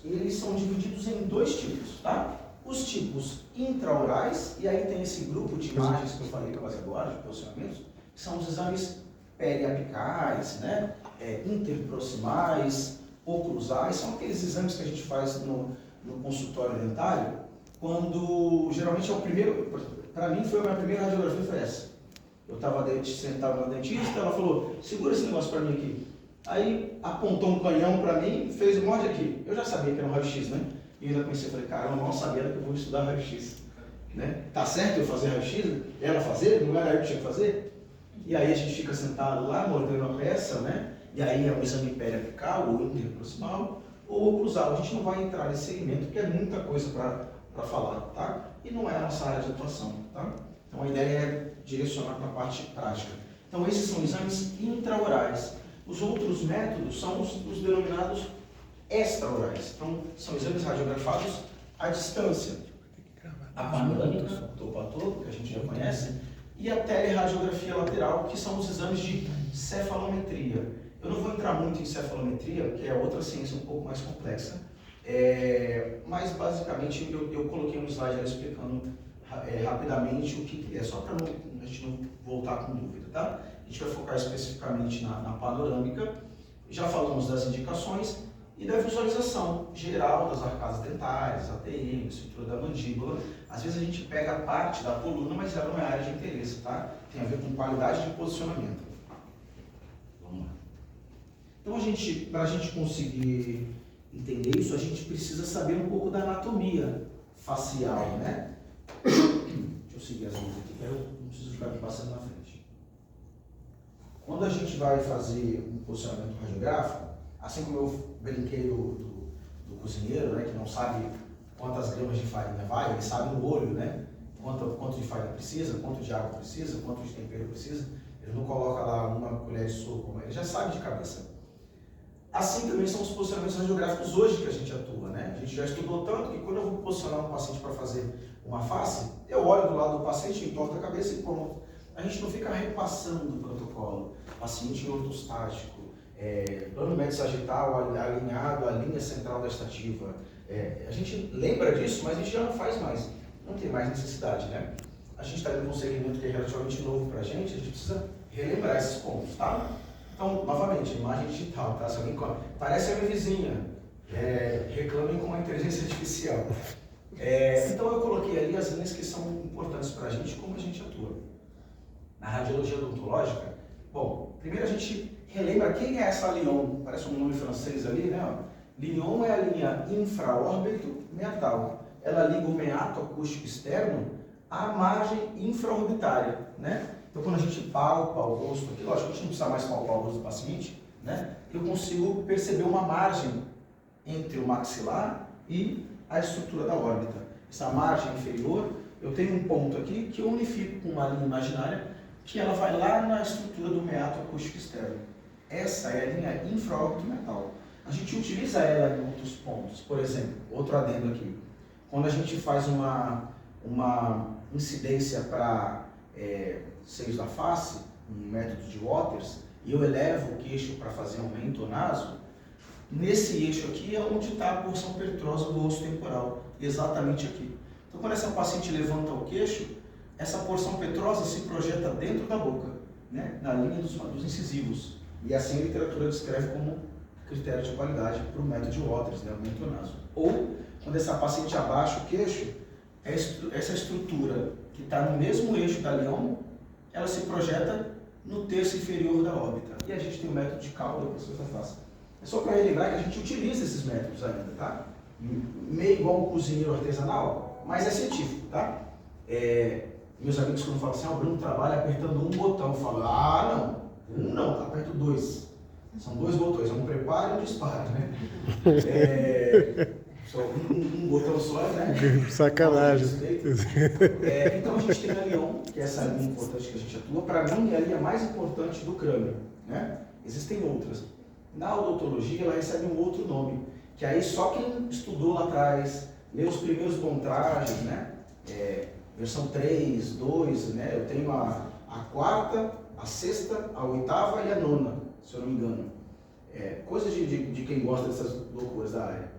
eles são divididos em dois tipos, tá? Os tipos intraorais, e aí tem esse grupo de imagens que eu falei quase agora, de posicionamentos, que são os exames periapicais, né? Interproximais, oclusais, são aqueles exames que a gente faz no consultório dentário, quando geralmente é o primeiro, para mim foi a minha primeira radiografia, foi essa. Eu estava sentado na dentista, ela falou, segura esse negócio para mim aqui. Aí apontou um canhão para mim, fez um monte aqui. Eu já sabia que era um raio-x, né? E ainda pensei, falei, cara, eu mal sabia que eu vou estudar raio-x. Né? Tá certo eu fazer raio-x? Ela fazer? Não era eu que tinha que fazer? E aí a gente fica sentado lá, mordendo a peça, né? E aí é um exame periapical, ou interproximal, ou oclusal. A gente não vai entrar nesse segmento, porque é muita coisa para falar, tá? E não é a nossa área de atuação, tá? Então a ideia é direcionar para a parte prática. Então esses são exames intraorais. Os outros métodos são os denominados extraorais. Então são exames radiografados à distância. A panorâmica, topo a topo, que a gente já conhece, e a teleradiografia lateral, que são os exames de cefalometria. Eu não vou entrar muito em cefalometria, que é outra ciência um pouco mais complexa, mas basicamente eu coloquei um slide ali explicando rapidamente o que é, só para a gente não voltar com dúvida, tá? A gente vai focar especificamente na panorâmica, já falamos das indicações e da visualização geral das arcadas dentárias, ATM, estrutura da mandíbula. Às vezes a gente pega a parte da coluna, mas ela não é área de interesse, tá? Tem a ver com qualidade de posicionamento. Vamos lá. Então para a gente conseguir entender isso, a gente precisa saber um pouco da anatomia facial, né? Deixa eu seguir as linhas aqui, que eu não preciso ficar passando na frente. Quando a gente vai fazer um posicionamento radiográfico, assim como eu brinquei do cozinheiro, né, que não sabe quantas gramas de farinha vai, ele sabe no olho, né? Quanto de farinha precisa, quanto de água precisa, quanto de tempero precisa. Ele não coloca lá uma colher de sopa, ele já sabe de cabeça. Assim também são os posicionamentos radiográficos hoje que a gente atua, né? A gente já estudou tanto que quando eu vou posicionar um paciente para fazer uma face, eu olho do lado do paciente, entorto a cabeça e pronto. A gente não fica repassando o protocolo. Paciente ortostático, plano médio sagital alinhado à linha central da estativa. A gente lembra disso, mas a gente já não faz mais. Não tem mais necessidade, né? A gente está indo com um segmento que é relativamente novo para a gente precisa relembrar esses pontos, tá? Então, novamente, imagem digital, tá? Se alguém parece a minha vizinha, reclamem com a inteligência artificial. Então eu coloquei ali as linhas que são importantes para a gente, como a gente atua. Na radiologia odontológica, bom, primeiro a gente relembra quem é essa Lyon, parece um nome francês ali, né? Lyon é a linha infraórbito meatal. Ela liga o meato acústico externo à margem infraorbitária, né? Então quando a gente palpa o rosto aqui, lógico, a gente não precisa mais palpar o rosto do paciente, né? Eu consigo perceber uma margem entre o maxilar e a estrutura da órbita. Essa margem inferior, eu tenho um ponto aqui que eu unifico com uma linha imaginária que ela vai lá na estrutura do meato acústico externo. Essa é a linha infraórbito metal. A gente utiliza ela em outros pontos. Por exemplo, outro adendo aqui. Quando a gente faz uma incidência para seios da face, um método de Waters, e eu elevo o queixo para fazer aumento ou naso, nesse eixo aqui é onde está a porção petrosa do osso temporal, exatamente aqui. Então quando essa paciente levanta o queixo, essa porção petrosa se projeta dentro da boca, né, na linha dos incisivos. E assim a literatura descreve como critério de qualidade para o método de Waters, né, aumento ou naso. Ou quando essa paciente abaixa o queixo, essa estrutura que está no mesmo eixo da Lyon, ela se projeta no terço inferior da órbita. E a gente tem o método de cauda para a face. É só para relembrar que a gente utiliza esses métodos ainda, tá? Meio igual um cozinheiro artesanal, mas é científico, tá? Meus amigos quando falam assim, o Bruno trabalha apertando um botão, eu falo, não, aperto dois. São dois botões, um preparo e um disparo, né? Só um botão só, né? Sacanagem. Então a gente tem a Lyon, que é essa linha importante que a gente atua. Para mim, é a linha mais importante do crânio, né? Existem outras. Na odontologia, ela recebe um outro nome, que aí só quem estudou lá atrás, leu os primeiros contragens, né? Versão 3, 2, né? Eu tenho a quarta, a sexta, a oitava e a nona, se eu não me engano. Coisa de quem gosta dessas loucuras da área.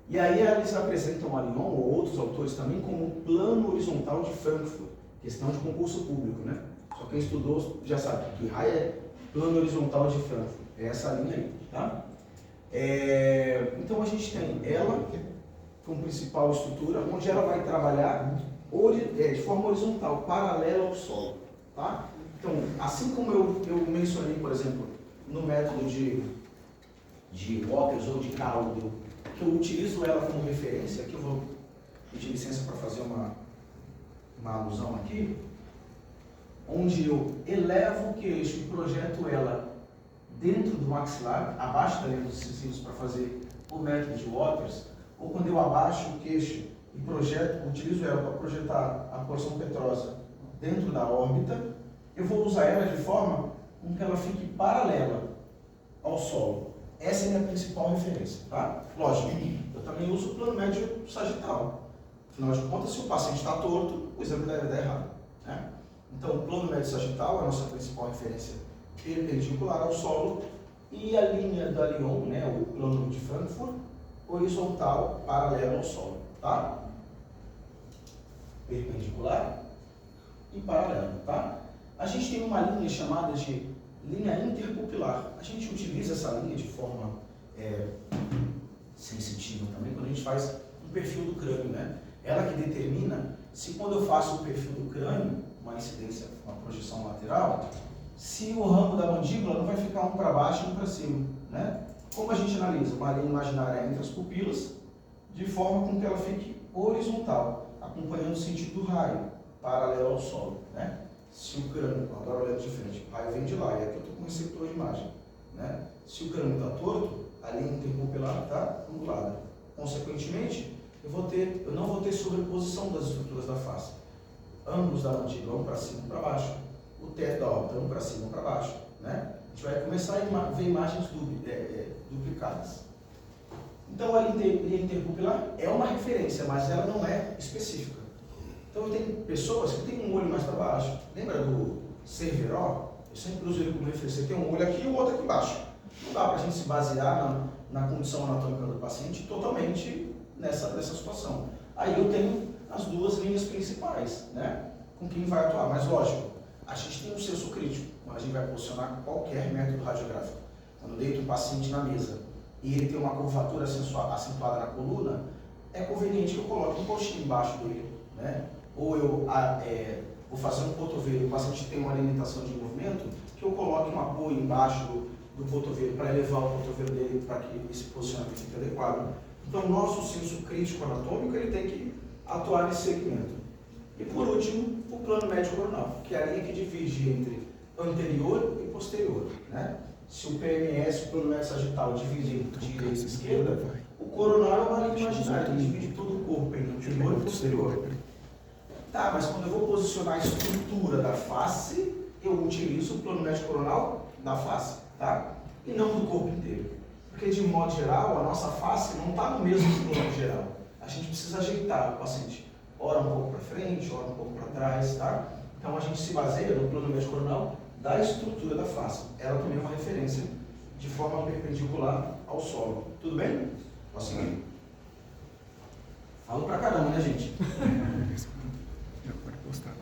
E aí eles apresentam a Lyon, ou outros autores também, como plano horizontal de Frankfurt, questão de concurso público, né? Só quem estudou já sabe que raio é plano horizontal de Frankfurt, é essa linha aí, tá? Então a gente tem ela como principal estrutura, onde ela vai trabalhar de forma horizontal, paralela ao solo, tá? Então, assim como eu mencionei, por exemplo, no método de Waters ou de Caldwell, que eu utilizo ela como referência, aqui eu vou pedir licença para fazer uma alusão aqui, onde eu elevo o queixo e projeto ela dentro do maxilar, abaixo da linha dos cílios para fazer o método de Waters, ou quando eu abaixo o queixo e utilizo ela para projetar a porção petrosa dentro da órbita, eu vou usar ela de forma com que ela fique paralela ao solo. Essa é a minha principal referência, tá? Lógico, eu também uso o plano médio sagital. Afinal de contas, se o paciente está torto, o exame deve dar errado, né? Então, o plano médio sagital é a nossa principal referência perpendicular ao solo, e a linha da Lyon, né, o plano de Frankfurt, horizontal, paralelo ao solo, tá? Perpendicular e paralelo, tá? A gente tem uma linha chamada de linha interpupilar. A gente utiliza essa linha de forma sensitiva também quando a gente faz um perfil do crânio, né? Ela que determina se quando eu faço o perfil do crânio, uma incidência, uma projeção lateral, se o ramo da mandíbula não vai ficar um para baixo e um para cima, né? Como a gente analisa? Uma linha imaginária entre as pupilas, de forma com que ela fique horizontal, acompanhando o sentido do raio, paralelo ao solo, né? Se o crânio, agora olhando de frente, o raio vem de lá, e aqui eu estou com o receptor de imagem, né? Se o crânio está torto, a linha interpupilar está angulada. Consequentemente, eu não vou ter sobreposição das estruturas da face. Ângulos da mandíbula, um para cima e um para baixo. O teto da órbita, um para cima e um para baixo, né? A gente vai começar a ver imagens duplicadas. Então, a linha interpupilar é uma referência, mas ela não é específica. Então, tem pessoas que têm um olho mais para baixo. Lembra do Cerveró? Eu sempre uso ele como referência. Você tem um olho aqui e o outro aqui embaixo. Não dá para a gente se basear na condição anatômica do paciente totalmente nessa situação. Aí eu tenho as duas linhas principais, né? Com quem vai atuar. Mas, lógico, a gente tem um senso crítico quando a gente vai posicionar qualquer método radiográfico. Quando eu deito um paciente na mesa e ele tem uma curvatura acentuada na coluna, é conveniente que eu coloque um postinho embaixo dele, né? Ou eu vou fazer um cotovelo, o paciente tem uma limitação de movimento, que eu coloque um apoio embaixo do cotovelo para elevar o cotovelo dele para que esse posicionamento fique adequado. Então, o nosso senso crítico anatômico ele tem que atuar nesse segmento. E por último, o plano médio coronal, que é a linha que divide entre anterior e posterior, né? Se o PMS, o plano médio sagital, divide entre direita e esquerda, o coronal é uma linha imaginária, que divide todo o corpo entre anterior e posterior. Tá, mas quando eu vou posicionar a estrutura da face, eu utilizo o plano médio coronal da face, tá? E não do corpo inteiro. Porque, de modo geral, a nossa face não está no mesmo plano geral. A gente precisa ajeitar o paciente. Ora um pouco para frente, ora um pouco para trás, tá? Então, a gente se baseia no plano médio coronal da estrutura da face. Ela também é uma referência de forma perpendicular ao solo. Tudo bem? Posso seguir? Falo pra caramba, né, gente? Já pode postar.